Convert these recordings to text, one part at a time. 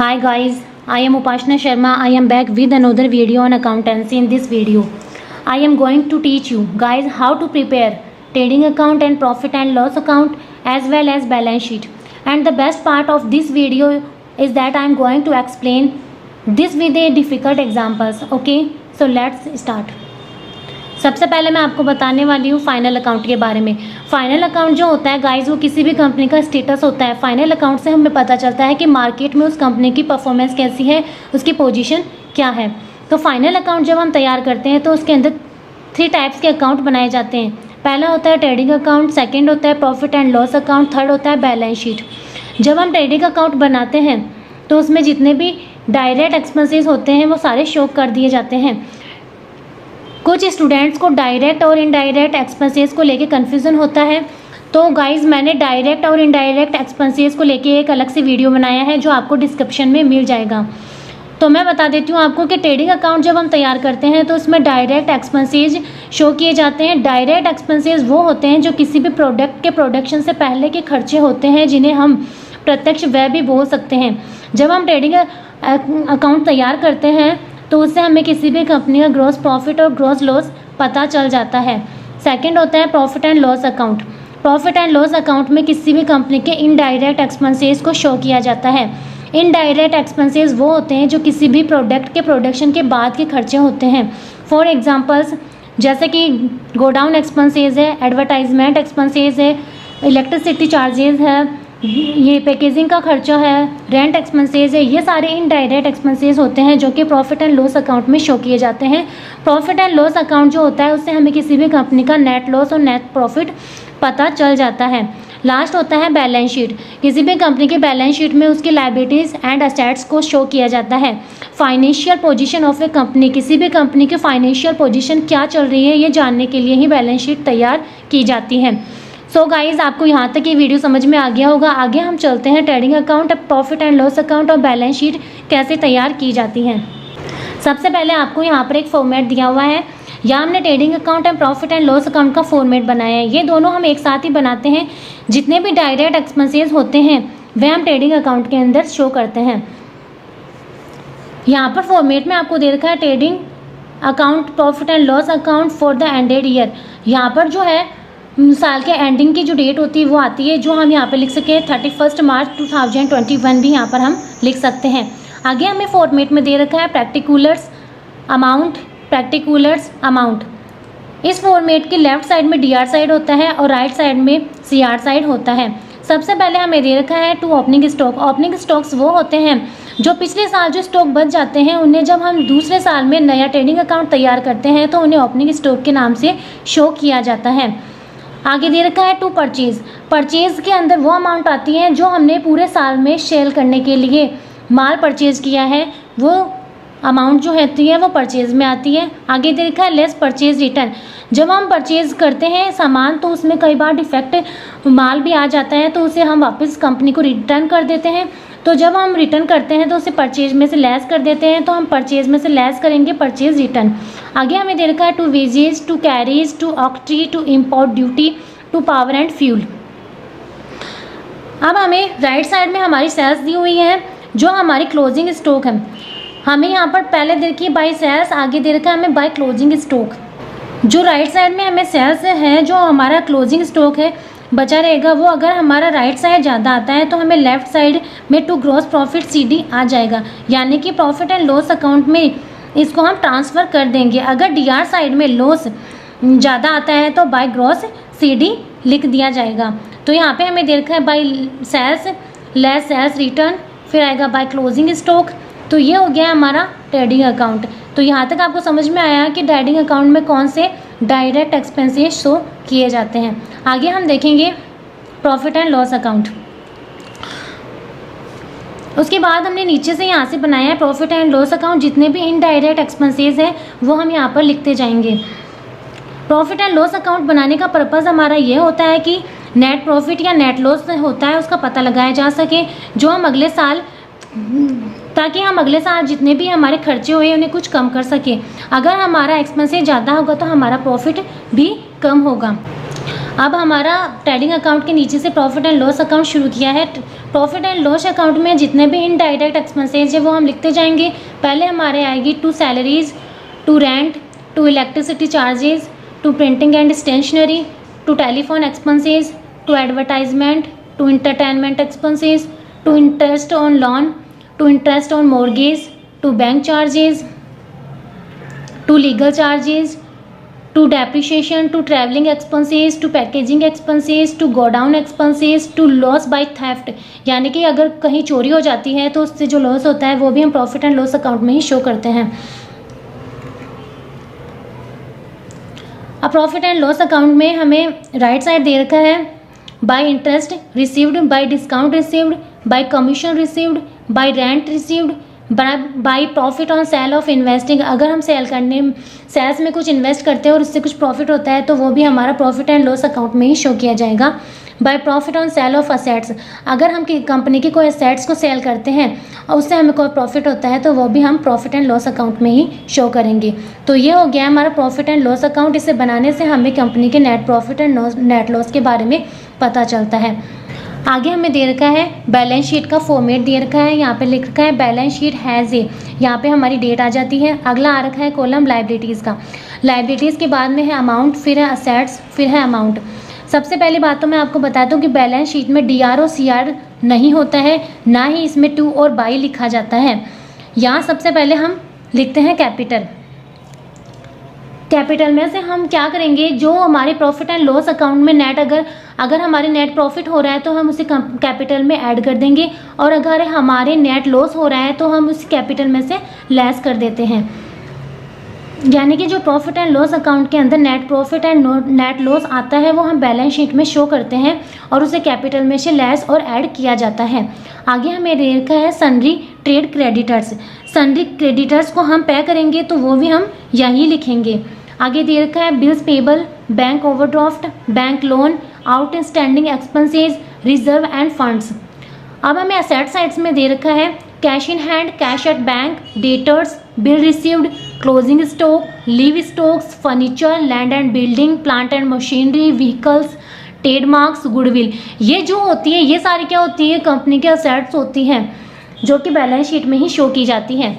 Hi guys, I am Upashna Sharma. I am back with another video on accountancy. In this video, I am going to teach you guys how to prepare trading account and profit and loss account as well as balance sheet. And the best part of this video is that I am going to explain this with a difficult examples. Okay, so let's start. सबसे पहले मैं आपको बताने वाली हूँ final account के बारे में। फाइनल अकाउंट जो होता है गाइस, वो किसी भी कंपनी का स्टेटस होता है। फाइनल अकाउंट से हमें पता चलता है कि मार्केट में उस कंपनी की परफॉर्मेंस कैसी है, उसकी पोजीशन क्या है। तो फाइनल अकाउंट जब हम तैयार करते हैं तो उसके अंदर 3 टाइप्स के अकाउंट बनाए जाते हैं। पहला होता है ट्रेडिंग अकाउंट, सेकेंड होता है profit and loss account, third होता है बैलेंस शीट। जब हम ट्रेडिंग अकाउंट बनाते हैं तो उसमें जितने भी डायरेक्ट एक्सपेंसेस होते हैं वो सारे शो कर दिए जाते हैं। कुछ स्टूडेंट्स को डायरेक्ट और इनडायरेक्ट एक्सपेंसेस को लेके कन्फ्यूज़न होता है, तो गाइस मैंने डायरेक्ट और इनडायरेक्ट एक्सपेंसेस को लेके एक अलग से वीडियो बनाया है जो आपको डिस्क्रिप्शन में मिल जाएगा। तो मैं बता देती हूँ आपको कि ट्रेडिंग अकाउंट जब हम तैयार करते हैं तो उसमें डायरेक्ट एक्सपेंसेस शो किए जाते हैं। डायरेक्ट एक्सपेंसेस वो होते हैं जो किसी भी प्रोडक्ट के प्रोडक्शन से पहले के खर्चे होते हैं, जिन्हें हम प्रत्यक्ष व्यय भी बोल सकते हैं। जब हम ट्रेडिंग अकाउंट तैयार करते हैं तो उससे हमें किसी भी कंपनी का ग्रॉस प्रॉफिट और ग्रॉस लॉस पता चल जाता है। सेकंड होता है profit and loss account. Profit and loss account में किसी भी कंपनी के इनडायरेक्ट एक्सपेंसेस को शो किया जाता है। इनडायरेक्ट एक्सपेंसेस वो होते हैं जो किसी भी प्रोडक्ट के प्रोडक्शन के बाद के खर्चे होते हैं। फॉर एग्जांपल्स जैसे कि गोडाउन एक्सपेंसेस है, एडवर्टाइजमेंट एक्सपेंसेस है, इलेक्ट्रिसिटी चार्जेस है, ये पैकेजिंग का खर्चा है, रेंट एक्सपेंसेस है। ये सारे इनडायरेक्ट एक्सपेंसेस होते हैं जो कि प्रॉफिट एंड लॉस अकाउंट में शो किए जाते हैं। प्रॉफिट एंड लॉस अकाउंट जो होता है उससे हमें किसी भी कंपनी का नेट लॉस और नेट प्रॉफिट पता चल जाता है। लास्ट होता है बैलेंस शीट। किसी भी कंपनी के बैलेंस शीट में उसकी लायबिलिटीज़ एंड असेट्स को शो किया जाता है। Financial position of A company, किसी भी कंपनी की फाइनेंशियल पोजीशन क्या चल रही है ये जानने के लिए ही बैलेंस शीट तैयार की जाती है। सो गाइज़, आपको यहाँ तक ये वीडियो समझ में आ गया होगा। आगे हम चलते हैं trading account, profit and loss account और बैलेंस शीट कैसे तैयार की जाती हैं। सबसे पहले आपको यहाँ पर एक फॉर्मेट दिया हुआ है। यहाँ हमने trading account and profit and loss account का फॉर्मेट बनाया है। ये दोनों हम एक साथ ही बनाते हैं। जितने भी डायरेक्ट एक्सपेंसेस होते हैं वह हम ट्रेडिंग अकाउंट के अंदर शो करते हैं। यहाँ पर फॉर्मेट में आपको दे रखा है trading account profit and loss account for the ended year. यहाँ पर जो है साल के एंडिंग की जो डेट होती है वो आती है, जो हम यहाँ पर लिख सके 31 मार्च 2021 भी यहाँ पर हम लिख सकते हैं। आगे हमें फॉर्मेट में दे रखा है प्रैक्टिकुलर्स अमाउंट। इस फॉर्मेट की लेफ्ट साइड में डीआर साइड होता है और राइट साइड में सीआर साइड होता है। सबसे पहले हमें दे रखा है to opening stock. Opening stocks वो होते हैं जो पिछले साल जो स्टॉक बच जाते हैं, उन्हें जब हम दूसरे साल में नया ट्रेडिंग अकाउंट तैयार करते हैं तो उन्हें ओपनिंग स्टॉक के नाम से शो किया जाता है। आगे दे रखा है टू परचेज के अंदर वो अमाउंट आती है जो हमने पूरे साल में सेल करने के लिए माल परचेज किया है, वो अमाउंट जो होती है वो परचेज में आती है। आगे दे रखा है लेस परचेज रिटर्न। जब हम परचेज करते हैं सामान तो उसमें कई बार डिफेक्ट माल भी आ जाता है, तो उसे हम वापस कंपनी को रिटर्न कर देते हैं। तो जब हम रिटर्न करते हैं तो उसे परचेज में से लेस कर देते हैं, तो हम परचेज में से लेस करेंगे परचेज रिटर्न। आगे हमें दे रखा है to wages, to carriage, to octroi, to import duty, to power and fuel. अब हमें राइट साइड में हमारी सेल्स दी हुई है जो हमारी क्लोजिंग स्टॉक है। हमें यहाँ पर पहले दे रखी है बाई सेल्स, आगे दे रखा है हमें बाई क्लोजिंग स्टॉक। जो राइट साइड में हमें सेल्स है, जो हमारा क्लोजिंग स्टॉक है बचा रहेगा, वो अगर हमारा राइट साइड ज़्यादा आता है तो हमें लेफ्ट साइड में टू ग्रॉस प्रॉफिट सीडी आ जाएगा, यानी कि प्रॉफिट एंड लॉस अकाउंट में इसको हम ट्रांसफ़र कर देंगे। अगर डीआर साइड में लॉस ज़्यादा आता है तो बाय ग्रॉस सीडी लिख दिया जाएगा। तो यहाँ पे हमें दे रखा है by sales less sales return, फिर आएगा बाय क्लोजिंग स्टॉक। तो ये हो गया हमारा ट्रेडिंग अकाउंट। तो यहाँ तक आपको समझ में आया कि ट्रेडिंग अकाउंट में कौन से डायरेक्ट एक्सपेंसेस शो किए जाते हैं। आगे हम देखेंगे प्रॉफिट एंड लॉस अकाउंट। उसके बाद हमने नीचे से यहाँ से बनाया है प्रॉफिट एंड लॉस अकाउंट। जितने भी इनडायरेक्ट एक्सपेंसेस हैं वो हम यहाँ पर लिखते जाएंगे। प्रॉफिट एंड लॉस अकाउंट बनाने का पर्पज़ हमारा ये होता है कि नेट प्रॉफिट या नेट लॉस होता है उसका पता लगाया जा सके, जो हम अगले साल, ताकि हम अगले साल जितने भी हमारे खर्चे हुए उन्हें कुछ कम कर सके। अगर हमारा एक्सपेंसेस ज़्यादा होगा तो हमारा प्रॉफिट भी कम होगा। अब हमारा ट्रेडिंग अकाउंट के नीचे से प्रॉफिट एंड लॉस अकाउंट शुरू किया है। प्रॉफिट एंड लॉस अकाउंट में जितने भी इनडायरेक्ट एक्सपेंसेस है वो हम लिखते जाएंगे। पहले हमारे आएगी to salaries, to rent, to electricity charges, to printing and stationery, to telephone expenses, to advertisement, to entertainment expenses, to interest on loan, to interest on mortgage, to bank charges, to legal charges, to depreciation, to travelling expenses, to packaging expenses, to godown expenses, to loss by theft, यानी कि अगर कहीं चोरी हो जाती है तो उससे जो लॉस होता है वो भी हम प्रॉफिट एंड लॉस अकाउंट में ही शो करते हैं। अब प्रॉफिट एंड लॉस अकाउंट में हमें राइट साइड दे रखा है bye interest received, bye discount received, bye commission received, bye rent received, by profit on sale of investing. अगर हम सेल्स में कुछ इन्वेस्ट करते हैं और उससे कुछ प्रॉफिट होता है तो वो भी हमारा प्रॉफिट एंड लॉस अकाउंट में ही शो किया जाएगा। By profit on sale of assets, अगर हम कंपनी की कोई असेट्स को सेल करते हैं और उससे हमें कोई प्रॉफिट होता है तो वो भी हम प्रॉफिट एंड लॉस अकाउंट में ही शो करेंगे। तो ये हो गया हमारा प्रॉफिट एंड लॉस अकाउंट। इसे बनाने से हमें कंपनी के net profit and net loss के बारे में पता चलता है। आगे हमें दे रखा है बैलेंस शीट का फॉर्मेट दे रखा है। यहाँ पे लिख रखा है बैलेंस शीट हैज़ ए, यहाँ पे हमारी डेट आ जाती है। अगला आ रखा है कॉलम लाइबिलिटीज़ का। लाइबिलिटीज़ के बाद में है अमाउंट, फिर है असेट्स, फिर है अमाउंट। सबसे पहली बात तो मैं आपको बता दूं कि बैलेंस शीट में डीआर और सीआर नहीं होता है, ना ही इसमें टू और बाई लिखा जाता है। यहाँ सबसे पहले हम लिखते हैं कैपिटल। कैपिटल में से हम क्या करेंगे, जो हमारे प्रॉफिट एंड लॉस अकाउंट में नेट अगर हमारे नेट प्रॉफिट हो रहा है तो हम उसे कैपिटल में ऐड कर देंगे, और अगर हमारे नेट लॉस हो रहा है तो हम उस कैपिटल में से लेस कर देते हैं। यानी कि जो प्रॉफिट एंड लॉस अकाउंट के अंदर net profit and net loss आता है वो हम बैलेंस शीट में शो करते हैं और उसे कैपिटल में से लेस और ऐड किया जाता है। आगे हमें दे रखा है sundry trade creditors. Sundry creditors को हम पे करेंगे तो वो भी हम यही लिखेंगे। आगे दे रखा है bills payable, bank overdraft, bank loan, outstanding expenses, reserve end funds. अब हमें असेट साइड्स में दे रखा है cash in hand, cash at bank, debtors, bill received, closing stock, leave stocks, furniture, land and building, plant and machinery, vehicles, trademarks, goodwill. ये जो होती है ये सारी क्या होती है, कंपनी के असेट्स होती हैं जो कि बैलेंस शीट में ही शो की जाती हैं।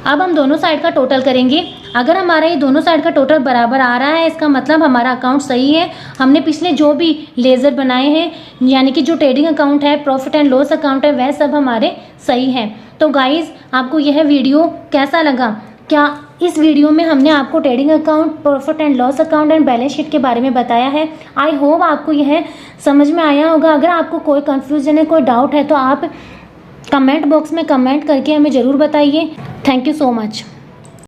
अब हम दोनों साइड का टोटल करेंगे। अगर हमारा ये दोनों साइड का टोटल बराबर आ रहा है इसका मतलब हमारा अकाउंट सही है। हमने पिछले जो भी लेज़र बनाए हैं यानी कि जो ट्रेडिंग अकाउंट है, प्रॉफिट एंड लॉस अकाउंट है, वह सब हमारे सही हैं। तो गाइज़ आपको यह वीडियो कैसा लगा? क्या इस वीडियो में हमने आपको trading account, profit and loss account and balance sheet के बारे में बताया है। आई होप आपको यह समझ में आया होगा। अगर आपको कोई कन्फ्यूजन है, कोई डाउट है तो आप कमेंट बॉक्स में कमेंट करके हमें ज़रूर बताइए। Thank you so much.